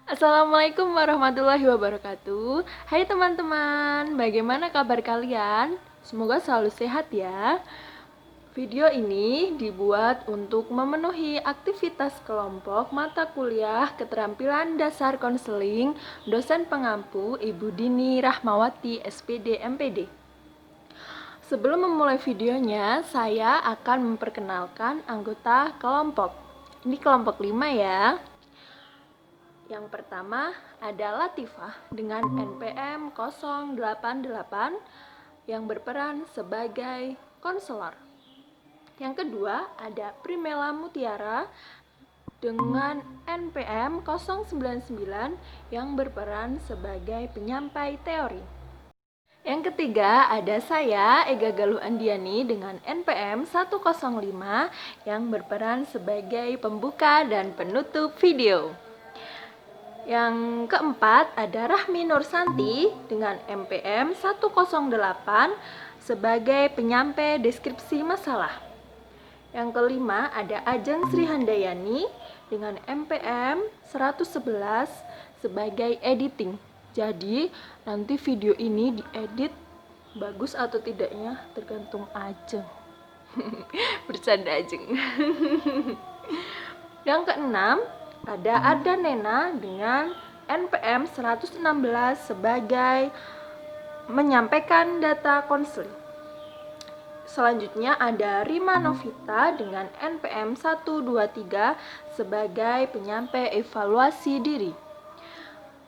Assalamualaikum warahmatullahi wabarakatuh. Hai teman-teman, bagaimana kabar kalian? Semoga selalu sehat ya. Video ini dibuat untuk memenuhi aktivitas kelompok mata kuliah keterampilan dasar konseling dosen pengampu Ibu Dini Rahmawati SPD MPD. Sebelum memulai videonya, saya akan memperkenalkan anggota kelompok. Ini kelompok 5 ya. Yang pertama ada Latifah dengan NPM 088 yang berperan sebagai konselor. Yang kedua ada Primela Mutiara dengan NPM 099 yang berperan sebagai penyampai teori. Yang ketiga ada saya, Ega Galuh Andiani dengan NPM 105 yang berperan sebagai pembuka dan penutup video. Yang keempat ada Rahmi Nursanti dengan NPM 108 sebagai penyampai deskripsi masalah. Yang kelima ada Ajeng Sri Handayani dengan NPM 111 sebagai editing. Jadi nanti video ini diedit bagus atau tidaknya tergantung Ajeng. Bercanda Ajeng. Yang keenam ada Arda Nena dengan NPM 116 sebagai menyampaikan data konseling. Selanjutnya ada Rima Novita dengan NPM 123 sebagai penyampai evaluasi diri.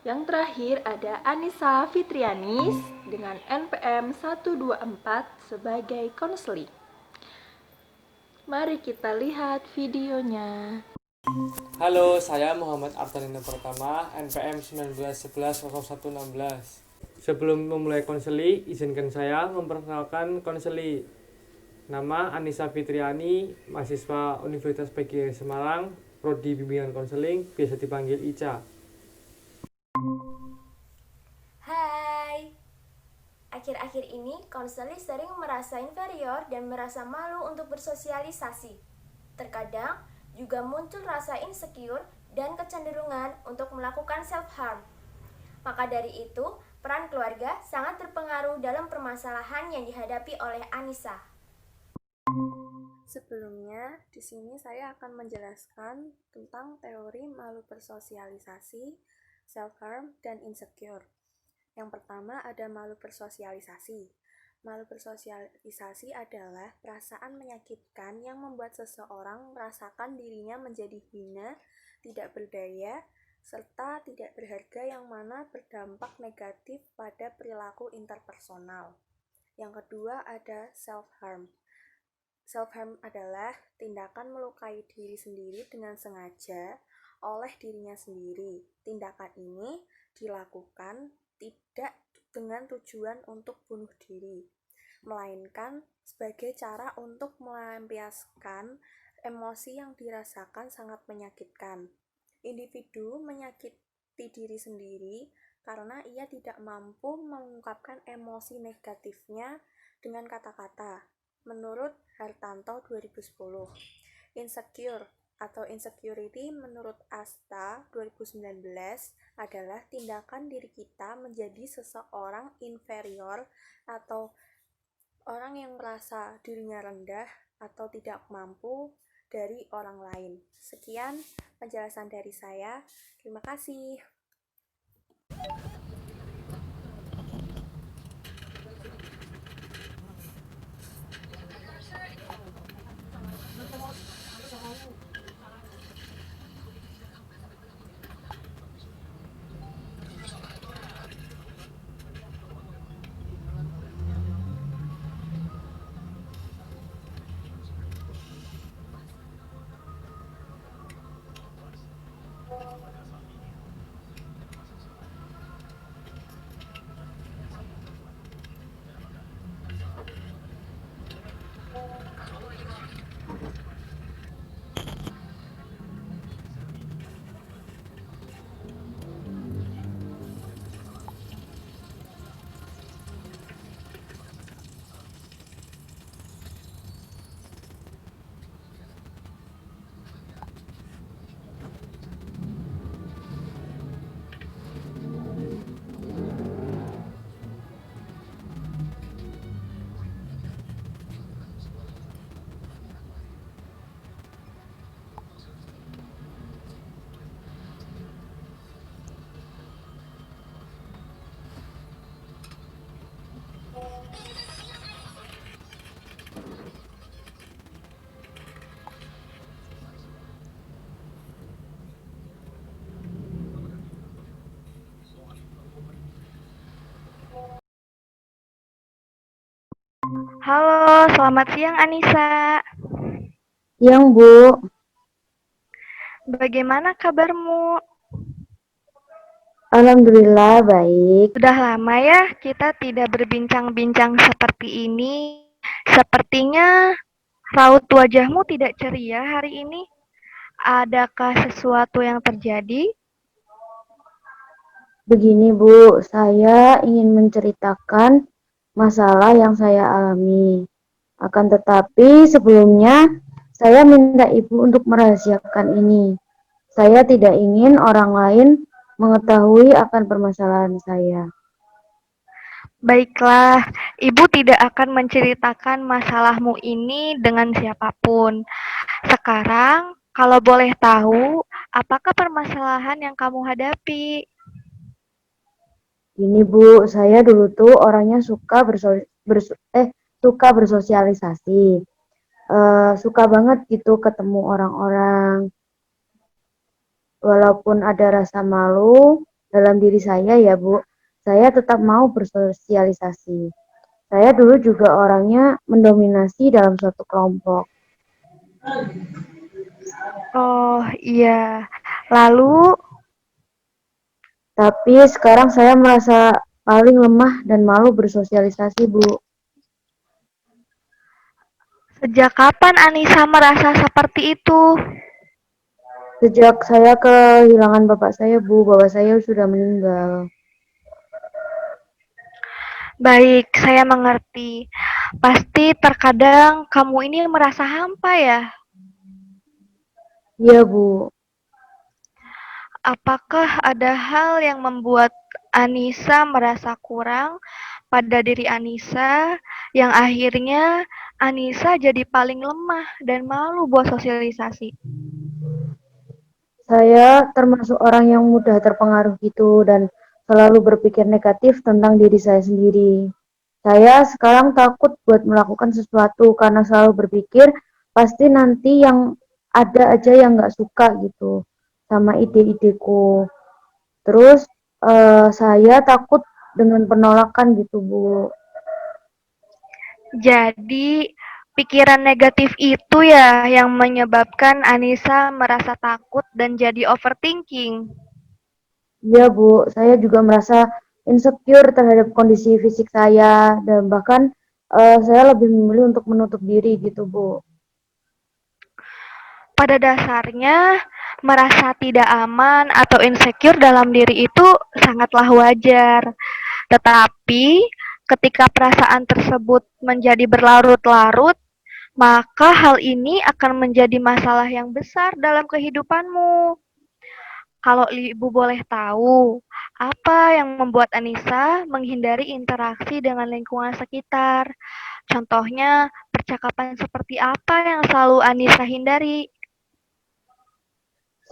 Yang terakhir ada Anissa Fitrianis dengan NPM 124 sebagai konseling. Mari kita lihat videonya. Halo, saya Muhammad Artanino Pertama, NPM 19110116. Sebelum memulai konseli, izinkan saya memperkenalkan konseli. Nama Anissa Fitriani, mahasiswa Universitas PGRI Semarang, Prodi Bimbingan Konseling, biasa dipanggil Ica. Hai, akhir-akhir ini konseling sering merasa inferior dan merasa malu untuk bersosialisasi. Terkadang juga muncul rasa insecure dan kecenderungan untuk melakukan self-harm. Maka dari itu, peran keluarga sangat berpengaruh dalam permasalahan yang dihadapi oleh Anissa. Sebelumnya, di sini saya akan menjelaskan tentang teori malu bersosialisasi, self-harm, dan insecure. Yang pertama ada malu bersosialisasi. Malu bersosialisasi adalah perasaan menyakitkan yang membuat seseorang merasakan dirinya menjadi hina, tidak berdaya, serta tidak berharga yang mana berdampak negatif pada perilaku interpersonal. Yang kedua ada self-harm. Self-harm adalah tindakan melukai diri sendiri dengan sengaja oleh dirinya sendiri. Tindakan ini dilakukan tidak dengan tujuan untuk bunuh diri, melainkan sebagai cara untuk melampiaskan emosi yang dirasakan sangat menyakitkan. Individu menyakiti diri sendiri karena ia tidak mampu mengungkapkan emosi negatifnya dengan kata-kata. Menurut Hartanto 2010, insecure atau insecurity menurut Asta 2019 adalah tindakan diri kita menjadi seseorang inferior atau orang yang merasa dirinya rendah atau tidak mampu dari orang lain. Sekian penjelasan dari saya. Terima kasih. Halo, selamat siang Anissa. Yang Bu, Bagaimana kabarmu? Alhamdulillah baik. Sudah lama ya kita tidak berbincang-bincang seperti ini. Sepertinya raut wajahmu tidak ceria hari ini. Adakah sesuatu yang terjadi? Begini Bu, saya ingin menceritakan masalah yang saya alami. Akan tetapi sebelumnya saya minta Ibu untuk merahasiakan ini. Saya tidak ingin orang lain mengetahui akan permasalahan saya. Baiklah, Ibu tidak akan menceritakan masalahmu ini dengan siapapun. Sekarang, kalau boleh tahu, apakah permasalahan yang kamu hadapi? Gini Bu, saya dulu tuh orangnya suka bersosialisasi. Suka banget gitu ketemu orang-orang. Walaupun ada rasa malu dalam diri saya ya Bu, saya tetap mau bersosialisasi. Saya dulu juga orangnya mendominasi dalam suatu kelompok. Oh iya, lalu Tapi sekarang saya merasa paling lemah dan malu bersosialisasi, Bu. sejak kapan Anissa merasa seperti itu? Sejak saya kehilangan bapak saya, Bu, bapak saya sudah meninggal. Baik, saya mengerti. Pasti terkadang kamu ini merasa hampa ya? Iya, Bu. Apakah ada hal yang membuat Anissa merasa kurang pada diri Anissa yang akhirnya Anissa jadi paling lemah dan malu buat sosialisasi? Saya termasuk orang yang mudah terpengaruh gitu dan selalu berpikir negatif tentang diri saya sendiri. Saya sekarang takut buat melakukan sesuatu karena selalu berpikir pasti nanti yang ada aja yang nggak suka gitu sama ide-ideku. Terus saya takut dengan penolakan gitu Bu. Jadi, pikiran negatif itu ya yang menyebabkan Anissa merasa takut dan jadi overthinking. Iya Bu, saya juga merasa insecure terhadap kondisi fisik saya dan bahkan saya lebih memilih untuk menutup diri gitu Bu. Pada dasarnya, merasa tidak aman atau insecure dalam diri itu sangatlah wajar. Tetapi, ketika perasaan tersebut menjadi berlarut-larut, maka hal ini akan menjadi masalah yang besar dalam kehidupanmu. Kalau Ibu boleh tahu, apa yang membuat Anissa menghindari interaksi dengan lingkungan sekitar? Contohnya, percakapan seperti apa yang selalu Anissa hindari?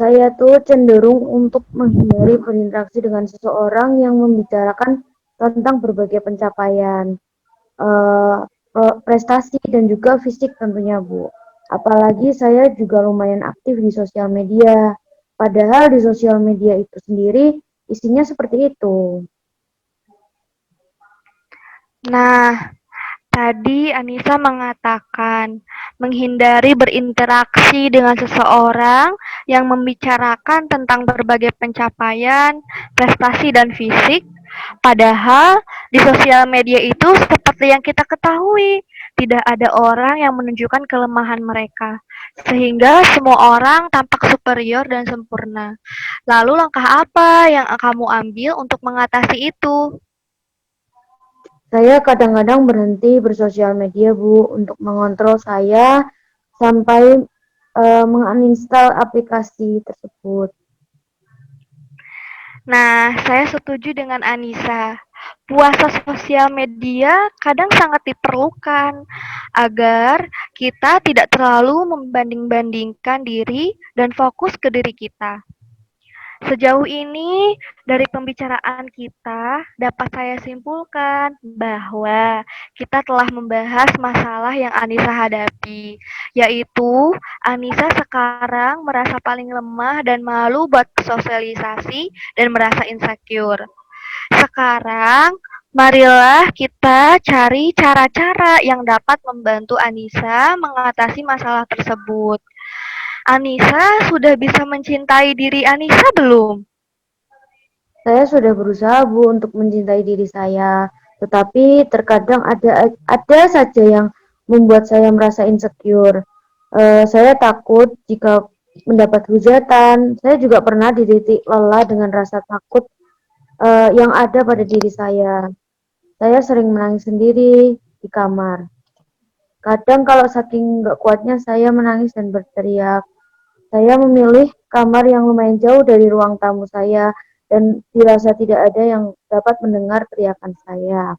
Saya tuh cenderung untuk menghindari berinteraksi dengan seseorang yang membicarakan tentang berbagai pencapaian, eh, prestasi dan juga fisik tentunya Bu. Apalagi saya juga lumayan aktif di sosial media. Padahal di sosial media itu sendiri isinya seperti itu. Nah, tadi Anissa mengatakan menghindari berinteraksi dengan seseorang yang membicarakan tentang berbagai pencapaian, prestasi, dan fisik. Padahal di sosial media itu seperti yang kita ketahui, tidak ada orang yang menunjukkan kelemahan mereka, sehingga semua orang tampak superior dan sempurna. Lalu langkah apa yang kamu ambil untuk mengatasi itu? Saya kadang-kadang berhenti bersosial media Bu untuk mengontrol saya sampai menginstal aplikasi tersebut. Nah, saya setuju dengan Anissa. Puasa sosial media kadang sangat diperlukan agar kita tidak terlalu membanding-bandingkan diri dan fokus ke diri kita. Sejauh ini, dari pembicaraan kita, dapat saya simpulkan bahwa kita telah membahas masalah yang Anissa hadapi, yaitu Anissa sekarang merasa paling lemah dan malu buat sosialisasi dan merasa insecure. Sekarang, Marilah kita cari cara-cara yang dapat membantu Anissa mengatasi masalah tersebut. Anissa sudah bisa mencintai diri Anissa belum? Saya sudah berusaha, Bu, untuk mencintai diri saya, tetapi terkadang ada saja yang membuat saya merasa insecure. Saya takut jika mendapat hujatan. Saya juga pernah di titik lelah dengan rasa takut yang ada pada diri saya. Saya sering menangis sendiri di kamar. Kadang kalau saking nggak kuatnya saya menangis dan berteriak. Saya memilih kamar yang lumayan jauh dari ruang tamu saya dan dirasa tidak ada yang dapat mendengar teriakan saya.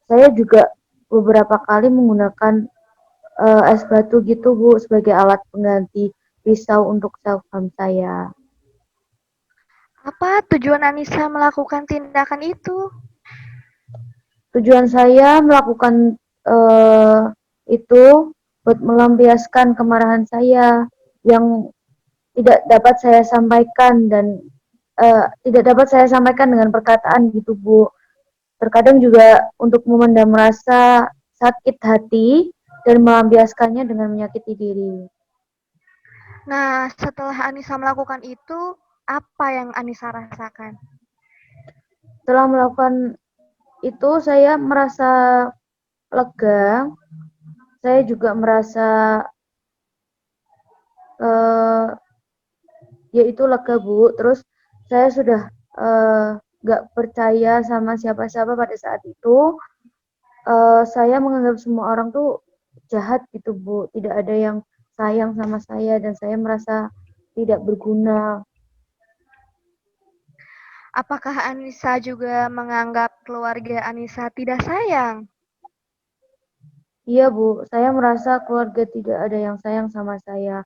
Saya juga beberapa kali menggunakan es batu gitu, Bu, sebagai alat pengganti pisau untuk self harm saya. Apa tujuan Anissa melakukan tindakan itu? Tujuan saya melakukan uh, itu buat melampiaskan kemarahan saya yang tidak dapat saya sampaikan dan tidak dapat saya sampaikan dengan perkataan gitu, Bu. Terkadang juga untuk memendam rasa sakit hati dan melampiaskannya dengan menyakiti diri. Nah, setelah Anissa melakukan itu, apa yang Anissa rasakan? Setelah melakukan itu saya merasa lega, saya juga merasa uh, yaitu lega, Bu. Terus saya sudah nggak percaya sama siapa-siapa pada saat itu. Saya menganggap semua orang tuh jahat gitu, Bu. Tidak ada yang sayang sama saya dan saya merasa tidak berguna. Apakah Anissa juga menganggap keluarga Anissa tidak sayang? Iya, Bu. Saya merasa keluarga tidak ada yang sayang sama saya.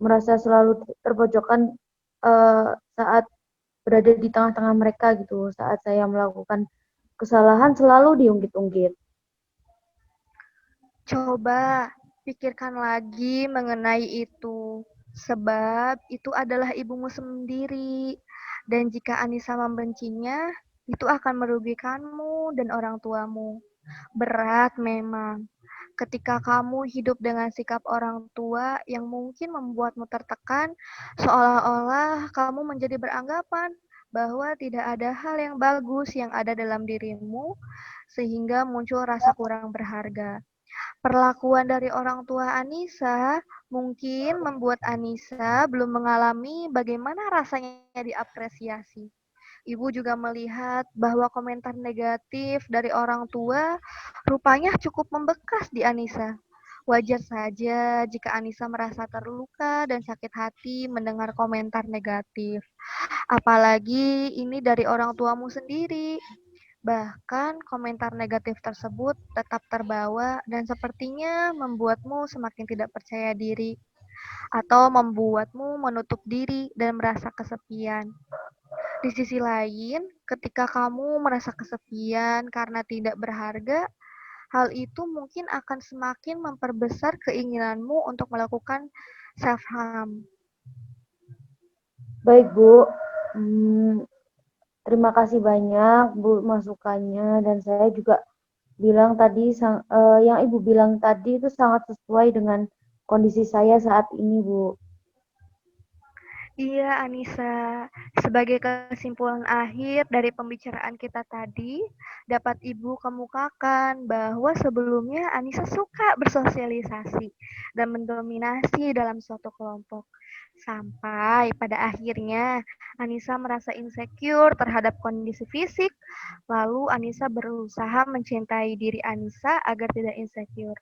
Merasa selalu terpojokkan saat berada di tengah-tengah mereka gitu. Saat saya melakukan kesalahan selalu diungkit-ungkit. Coba pikirkan lagi mengenai itu, sebab itu adalah ibumu sendiri. Dan jika Anissa membencinya, itu akan merugikanmu dan orang tuamu. Berat memang. Ketika kamu hidup dengan sikap orang tua yang mungkin membuatmu tertekan, seolah-olah kamu menjadi beranggapan bahwa tidak ada hal yang bagus yang ada dalam dirimu, sehingga muncul rasa kurang berharga. Perlakuan dari orang tua Anissa mungkin membuat Anissa belum mengalami bagaimana rasanya diapresiasi. Ibu juga melihat bahwa komentar negatif dari orang tua rupanya cukup membekas di Anissa. Wajar saja jika Anissa merasa terluka dan sakit hati mendengar komentar negatif. Apalagi ini dari orang tuamu sendiri. Bahkan komentar negatif tersebut tetap terbawa dan sepertinya membuatmu semakin tidak percaya diri atau membuatmu menutup diri dan merasa kesepian. Di sisi lain, ketika kamu merasa kesepian karena tidak berharga, hal itu mungkin akan semakin memperbesar keinginanmu untuk melakukan self-harm. Baik, Bu. Hmm, Terima kasih banyak, Bu, masukannya. Dan saya juga bilang tadi, yang Ibu bilang tadi itu sangat sesuai dengan kondisi saya saat ini, Bu. Iya, Anissa. Sebagai kesimpulan akhir dari pembicaraan kita tadi, dapat Ibu kemukakan bahwa sebelumnya Anissa suka bersosialisasi dan mendominasi dalam suatu kelompok. Sampai pada akhirnya Anissa merasa insecure terhadap kondisi fisik, lalu Anissa berusaha mencintai diri Anissa agar tidak insecure.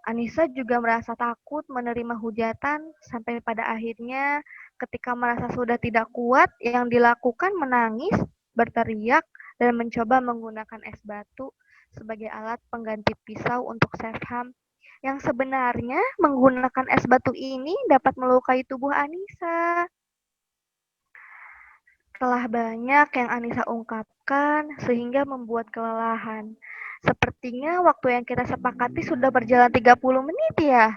Anissa juga merasa takut menerima hujatan sampai pada akhirnya ketika merasa sudah tidak kuat, yang dilakukan menangis, berteriak, dan mencoba menggunakan es batu sebagai alat pengganti pisau untuk self-harm. Yang sebenarnya menggunakan es batu ini dapat melukai tubuh Anissa. Telah banyak yang Anissa ungkapkan sehingga membuat kelelahan. Sepertinya waktu yang kita sepakati sudah berjalan 30 menit ya.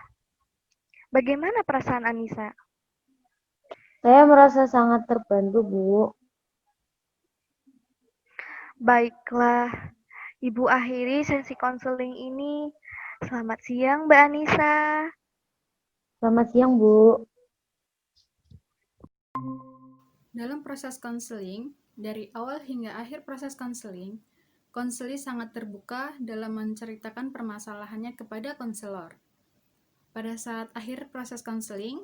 Bagaimana perasaan Anissa? Saya merasa sangat terbantu, Bu. Baiklah, Ibu akhiri sesi konseling ini. Selamat siang, Mbak Anissa. Selamat siang, Bu. Dalam proses konseling, dari awal hingga akhir proses konseling, konseli sangat terbuka dalam menceritakan permasalahannya kepada konselor. Pada saat akhir proses konseling,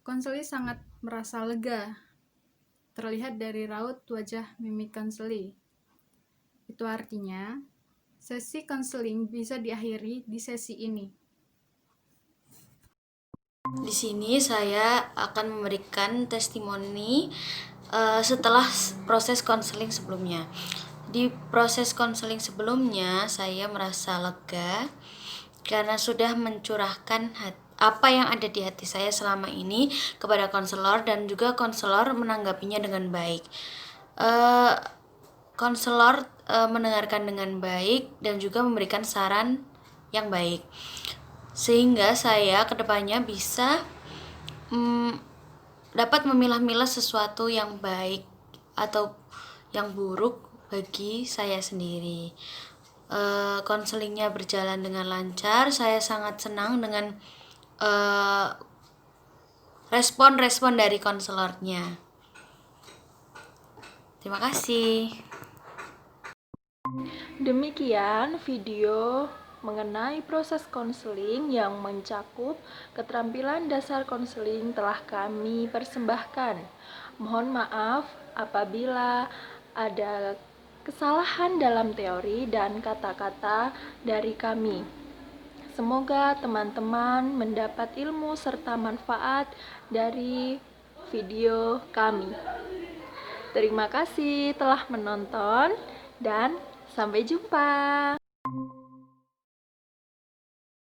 konseli sangat merasa lega, terlihat dari raut wajah mimik konseli. Itu artinya, sesi konseling bisa diakhiri di sesi ini. Di sini saya akan memberikan testimoni setelah proses konseling sebelumnya. Di proses konseling sebelumnya, saya merasa lega karena sudah mencurahkan apa yang ada di hati saya selama ini kepada konselor, dan juga konselor menanggapinya dengan baik. Konselor mendengarkan dengan baik dan juga memberikan saran yang baik, sehingga saya kedepannya bisa dapat memilah-milah sesuatu yang baik atau yang buruk bagi saya sendiri. Konselingnya berjalan dengan lancar. Saya sangat senang dengan respon-respon dari konselornya. Terima kasih. Demikian video mengenai proses konseling yang mencakup keterampilan dasar konseling telah kami persembahkan. Mohon maaf apabila ada kesalahan dalam teori dan kata-kata dari kami. Semoga teman-teman mendapat ilmu serta manfaat dari video kami. Terima kasih telah menonton dan sampai jumpa.